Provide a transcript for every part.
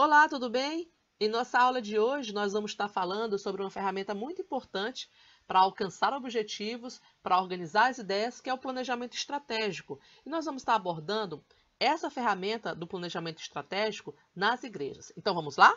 Olá, tudo bem? Em nossa aula de hoje, nós vamos estar falando sobre uma ferramenta muito importante para alcançar objetivos, para organizar as ideias, que é o planejamento estratégico. E nós vamos estar abordando essa ferramenta do planejamento estratégico nas igrejas. Então, vamos lá?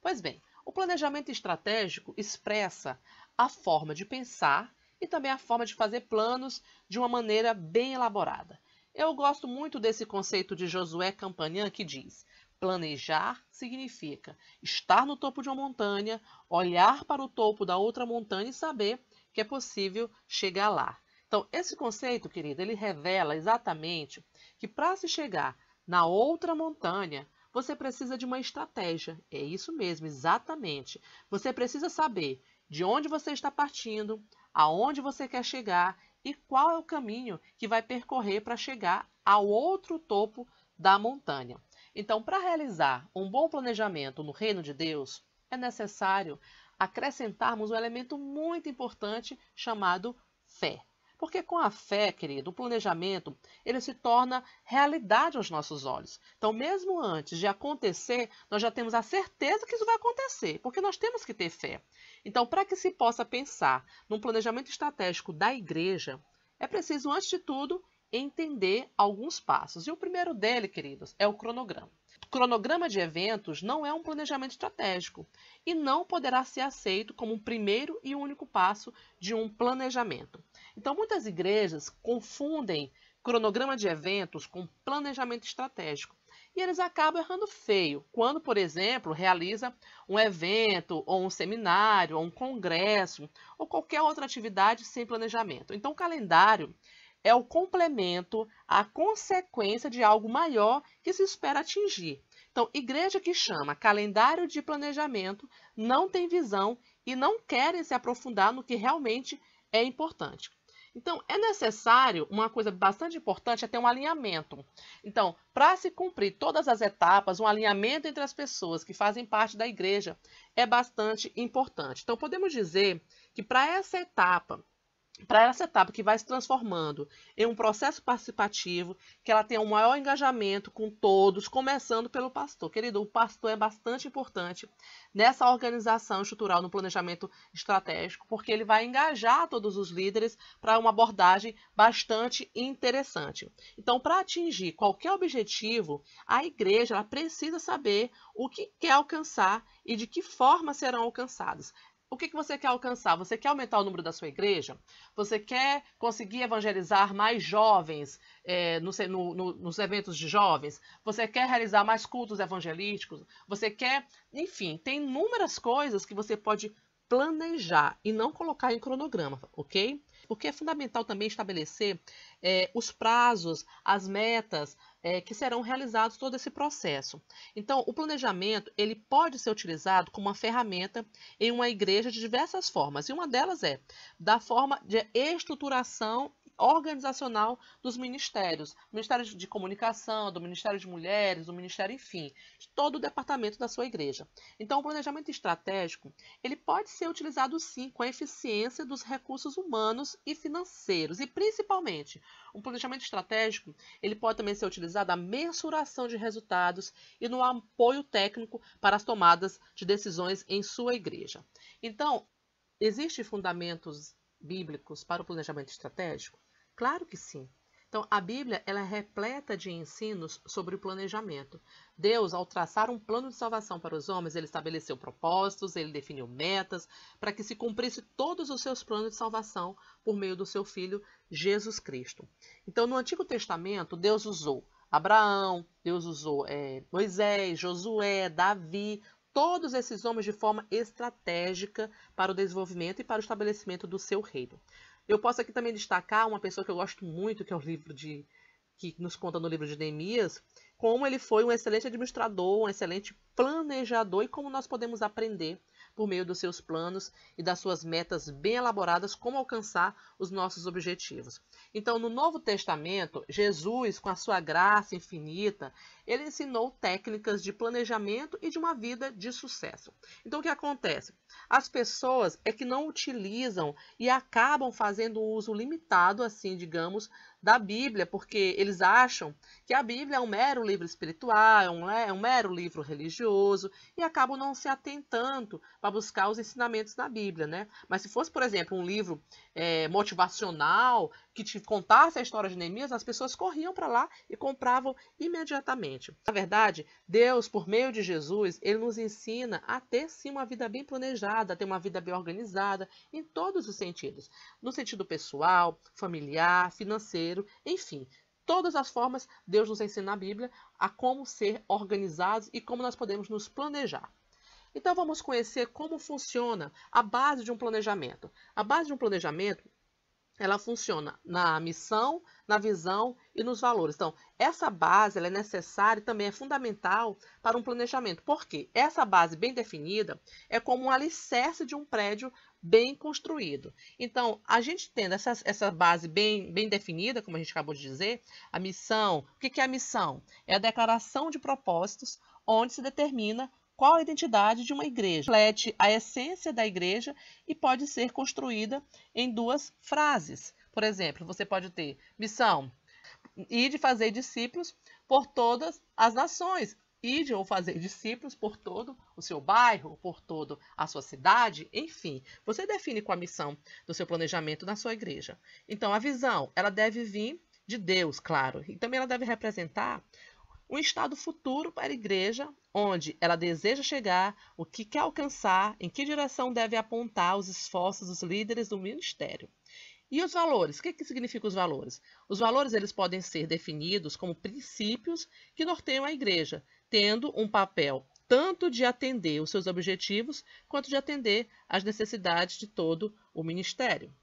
Pois bem, o planejamento estratégico expressa a forma de pensar e também a forma de fazer planos de uma maneira bem elaborada. Eu gosto muito desse conceito de Josué Campagnat que diz: planejar significa estar no topo de uma montanha, olhar para o topo da outra montanha e saber que é possível chegar lá. Então, esse conceito, querido, ele revela exatamente que para se chegar na outra montanha, você precisa de uma estratégia. É isso mesmo, exatamente. Você precisa saber de onde você está partindo, aonde você quer chegar e qual é o caminho que vai percorrer para chegar ao outro topo da montanha. Então, para realizar um bom planejamento no reino de Deus, é necessário acrescentarmos um elemento muito importante chamado fé. Porque com a fé, querido, o planejamento, ele se torna realidade aos nossos olhos. Então, mesmo antes de acontecer, nós já temos a certeza que isso vai acontecer, porque nós temos que ter fé. Então, para que se possa pensar num planejamento estratégico da igreja, é preciso, antes de tudo, entender alguns passos. E o primeiro dele, queridos, é o cronograma. O cronograma de eventos não é um planejamento estratégico e não poderá ser aceito como um primeiro e único passo de um planejamento. Então, muitas igrejas confundem cronograma de eventos com planejamento estratégico. E eles acabam errando feio quando, por exemplo, realiza um evento, ou um seminário, ou um congresso, ou qualquer outra atividade sem planejamento. Então, o calendário é o complemento, a consequência de algo maior que se espera atingir. Então, igreja que chama calendário de planejamento não tem visão e não querem se aprofundar no que realmente é importante. Então, é necessário, uma coisa bastante importante é ter um alinhamento. Então, para se cumprir todas as etapas, um alinhamento entre as pessoas que fazem parte da igreja é bastante importante. Então, podemos dizer que para essa etapa que vai se transformando em um processo participativo, que ela tenha um maior engajamento com todos, começando pelo pastor. Querido, o pastor é bastante importante nessa organização estrutural, no planejamento estratégico, porque ele vai engajar todos os líderes para uma abordagem bastante interessante. Então, para atingir qualquer objetivo, a igreja ela precisa saber o que quer alcançar e de que forma serão alcançados. O que você quer alcançar? Você quer aumentar o número da sua igreja? Você quer conseguir evangelizar mais jovens nos eventos de jovens? Você quer realizar mais cultos evangelísticos? Você quer... Enfim, tem inúmeras coisas que você pode planejar e não colocar em cronograma, ok? Porque é fundamental também estabelecer os prazos, as metas que serão realizados todo esse processo. Então, o planejamento ele pode ser utilizado como uma ferramenta em uma igreja de diversas formas. E uma delas é da forma de estruturação organizacional dos ministérios, do Ministério de Comunicação, do Ministério de Mulheres, do Ministério, enfim, de todo o departamento da sua igreja. Então, o planejamento estratégico, ele pode ser utilizado sim com a eficiência dos recursos humanos e financeiros, e principalmente, um planejamento estratégico, ele pode também ser utilizado na mensuração de resultados e no apoio técnico para as tomadas de decisões em sua igreja. Então, existem fundamentos bíblicos para o planejamento estratégico? Claro que sim. Então, a Bíblia ela é repleta de ensinos sobre o planejamento. Deus, ao traçar um plano de salvação para os homens, ele estabeleceu propósitos, ele definiu metas, para que se cumprisse todos os seus planos de salvação por meio do seu Filho, Jesus Cristo. Então, no Antigo Testamento, Deus usou Abraão, Deus usou Moisés, Josué, Davi, todos esses homens de forma estratégica para o desenvolvimento e para o estabelecimento do seu reino. Eu posso aqui também destacar uma pessoa que eu gosto muito, que é o livro que nos conta no livro de Neemias, como ele foi um excelente administrador, um excelente planejador e como nós podemos aprender por meio dos seus planos e das suas metas bem elaboradas, como alcançar os nossos objetivos. Então, no Novo Testamento, Jesus, com a sua graça infinita, ele ensinou técnicas de planejamento e de uma vida de sucesso. Então, o que acontece? As pessoas é que não utilizam e acabam fazendo um uso limitado, assim, digamos, da Bíblia, porque eles acham que a Bíblia é um mero livro espiritual, é um mero livro religioso, e acabam não se atentando para buscar os ensinamentos da Bíblia, né? Mas se fosse, por exemplo, um livro motivacional, que te contasse a história de Neemias, as pessoas corriam para lá e compravam imediatamente. Na verdade, Deus, por meio de Jesus, ele nos ensina a ter sim uma vida bem planejada, a ter uma vida bem organizada, em todos os sentidos. No sentido pessoal, familiar, financeiro, enfim. Todas as formas, Deus nos ensina na Bíblia a como ser organizados e como nós podemos nos planejar. Então vamos conhecer como funciona a base de um planejamento. A base de um planejamento, ela funciona na missão, na visão e nos valores. Então, essa base ela é necessária e também é fundamental para um planejamento. Por quê? Essa base bem definida é como um alicerce de um prédio bem construído. Então, a gente tendo essa base bem definida, como a gente acabou de dizer, a missão, o que é a missão? É a declaração de propósitos onde se determina qual a identidade de uma igreja. Reflete a essência da igreja e pode ser construída em duas frases. Por exemplo, você pode ter missão, ide fazer discípulos por todas as nações. Ide ou fazer discípulos por todo o seu bairro, por toda a sua cidade, enfim. Você define qual a missão do seu planejamento na sua igreja. Então, a visão, ela deve vir de Deus, claro. E também ela deve representar um estado futuro para a igreja, onde ela deseja chegar, o que quer alcançar, em que direção deve apontar os esforços dos líderes do ministério. E os valores? O que significam os valores? Os valores eles podem ser definidos como princípios que norteiam a igreja, tendo um papel tanto de atender os seus objetivos, quanto de atender às necessidades de todo o ministério.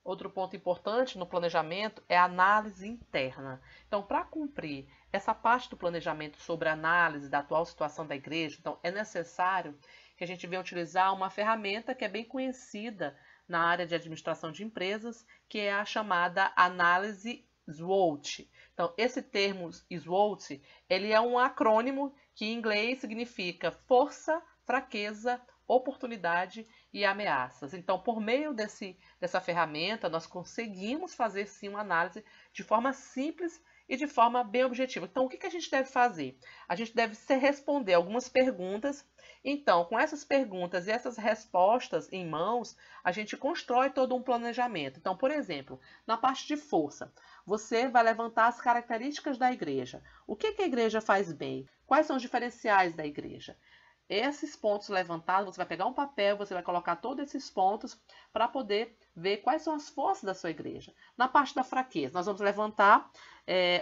Outro ponto importante no planejamento é a análise interna. Então, para cumprir essa parte do planejamento sobre a análise da atual situação da igreja, então é necessário que a gente venha utilizar uma ferramenta que é bem conhecida na área de administração de empresas, que é a chamada análise SWOT. Então, esse termo SWOT, ele é um acrônimo que em inglês significa força, fraqueza, oportunidade e ameaças. Então, por meio dessa ferramenta, nós conseguimos fazer sim uma análise de forma simples e de forma bem objetiva. Então, o que a gente deve fazer? A gente deve responder algumas perguntas. Então, com essas perguntas e essas respostas em mãos, a gente constrói todo um planejamento. Então, por exemplo, na parte de força, você vai levantar as características da igreja. O que a igreja faz bem? Quais são os diferenciais da igreja? Esses pontos levantados, você vai pegar um papel, você vai colocar todos esses pontos para poder ver quais são as forças da sua igreja. Na parte da fraqueza, nós vamos levantar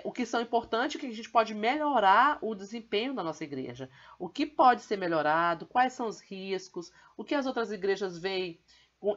o que são importantes, o que a gente pode melhorar o desempenho da nossa igreja. O que pode ser melhorado, quais são os riscos, o que as outras igrejas veem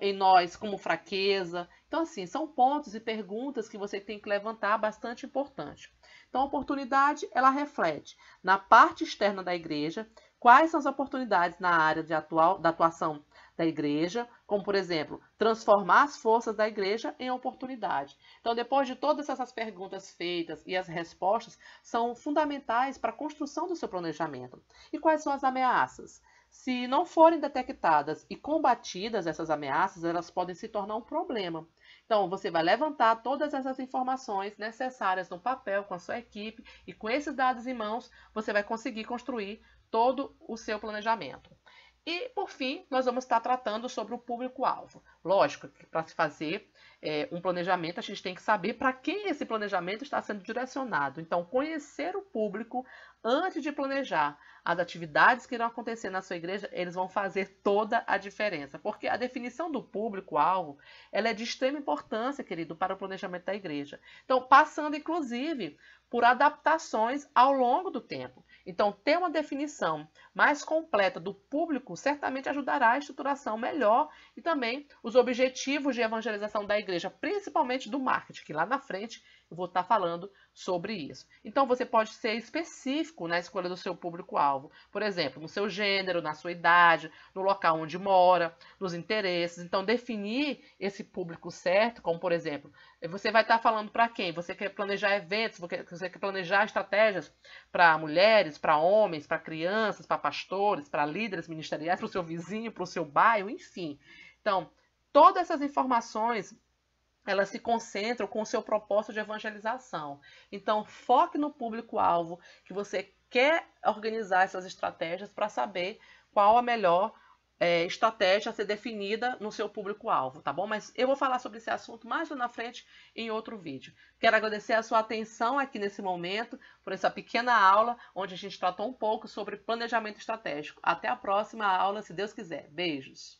em nós como fraqueza. Então, assim, são pontos e perguntas que você tem que levantar bastante importante. Então, a oportunidade, ela reflete na parte externa da igreja, quais são as oportunidades na área da atuação da igreja, como, por exemplo, transformar as forças da igreja em oportunidade. Então, depois de todas essas perguntas feitas e as respostas são fundamentais para a construção do seu planejamento. E quais são as ameaças? Se não forem detectadas e combatidas essas ameaças, elas podem se tornar um problema. Então, você vai levantar todas essas informações necessárias no papel com a sua equipe e com esses dados em mãos, você vai conseguir construir todo o seu planejamento. E, por fim, nós vamos estar tratando sobre o público-alvo. Lógico que para se fazer um planejamento, a gente tem que saber para quem esse planejamento está sendo direcionado. Então, conhecer o público antes de planejar as atividades que irão acontecer na sua igreja, eles vão fazer toda a diferença. Porque a definição do público-alvo, ela é de extrema importância, querido, para o planejamento da igreja. Então, passando, inclusive, por adaptações ao longo do tempo. Então, ter uma definição mais completa do público certamente ajudará a estruturação melhor e também os objetivos de evangelização da igreja, principalmente do marketing, que lá na frente eu vou estar falando sobre isso. Então você pode ser específico na escolha do seu público-alvo, por exemplo, no seu gênero, na sua idade, no local onde mora, nos interesses. Então definir esse público certo, como por exemplo, você vai estar falando para quem? Você quer planejar eventos, você quer planejar estratégias para mulheres, para homens, para crianças, para pastores, para líderes ministeriais, para o seu vizinho, para o seu bairro, enfim. Então, todas essas informações elas se concentram com o seu propósito de evangelização. Então, foque no público-alvo que você quer organizar essas estratégias para saber qual a melhor estratégia a ser definida no seu público-alvo, tá bom? Mas eu vou falar sobre esse assunto mais lá na frente em outro vídeo. Quero agradecer a sua atenção aqui nesse momento, por essa pequena aula, onde a gente tratou um pouco sobre planejamento estratégico. Até a próxima aula, se Deus quiser. Beijos!